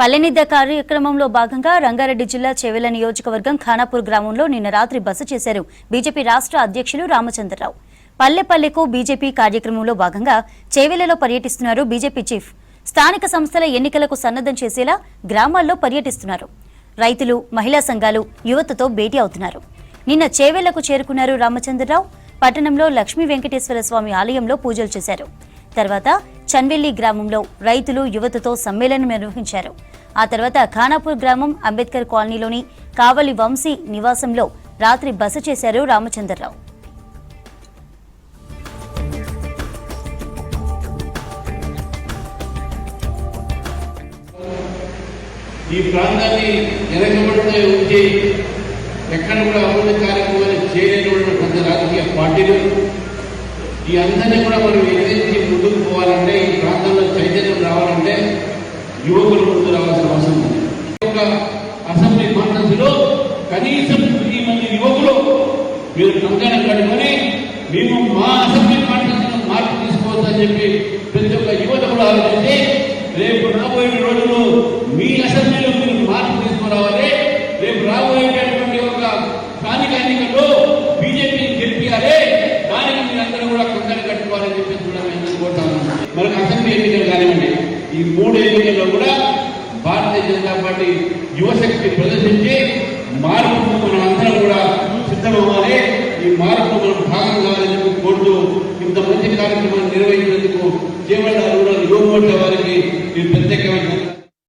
పల్లెనిద్ద కార్యక్రమంలో భాగంగా రంగారెడ్డి జిల్లా చేవెళ్ల నియోజకవర్గం ఖానాపూర్ గ్రామంలో నిన్న రాత్రి బస చేశారు బీజేపీ రాష్ట్ర అధ్యక్షులు రామచంద్రరావు. పల్లెపల్లెకు బీజేపీ కార్యక్రమంలో భాగంగా చేవెళ్లలో పర్యటిస్తున్నారు బీజేపీ చీఫ్. స్థానిక సంస్థల ఎన్నికలకు సన్నద్దం చేసేలా గ్రామాల్లో పర్యటిస్తున్నారు. రైతులు, మహిళా సంఘాలు, యువతతో భేటీ అవుతున్నారు. నిన్న చేవెళ్లకు చేరుకున్నారు రామచంద్రరావు. పట్టణంలో లక్ష్మీ వెంకటేశ్వర స్వామి ఆలయంలో పూజలు చేశారు. తర్వాత చన్వెల్లి గ్రామంలో రైతులు, యువతతో సమ్మేళనం నిర్వహించారు. ఆ తర్వాత ఖానాపూర్ గ్రామం అంబేద్కర్ కాలనీలోని కావలి వంశీ నివాసంలో రాత్రి బస చేశారు రామచంద్రరావు. ఈ ప్రాంతాన్ని వెనకబడితే ఉంచి ఎక్కడ కూడా అభివృద్ధి కార్యక్రమాలు చేయలేని పెద్ద రాజకీయ పార్టీలు ఈ అందరినీ కూడా మనం ఎదిరించి ముందుకు పోవాలంటే, ఈ ప్రాంతంలో చైతన్యం రావాలంటే యువకులు ముందు రావాల్సిన అవసరం ఉంది. ఒక అసెంబ్లీ కాన్ఫరెన్స్లో కనీసం 10 మంది యువకులు మీరు కంకణం కట్టుకొని మేము మా అసెంబ్లీ కాన్ఫరెన్స్ మార్పు తీసుకోవచ్చని చెప్పి ప్రతి ఒక్క యువత కూడా ఆలోచించి రేపు రాబోయే రోజుల్లో మీ అసెంబ్లీలో మీరు మార్పు తీసుకురావాలి. రేపు రాబోయేటటువంటి ఒక స్థానిక ఎన్నికల్లో బీజేపీని గెలిపియాలి. దానికి మీరందరూ కూడా కంకణం కట్టుకోవాలని చెప్పేసి కూడా మేము కోరుతాము. మనకు అసెంబ్లీ ఎన్నికలు కానివ్వండి, ఈ 3 ఎన్నికల్లో కూడా భారతీయ జనతా పార్టీ యువశక్తి ప్రదర్శించి మార్పుకు మనం అందరం కూడా సిద్ధమవ్వాలి. ఈ మార్పులో మనం భాగం కావాలని చెప్పి కోరుతూ ఇంత మంచి కార్యక్రమాన్ని నిర్వహించేందుకు కేవలం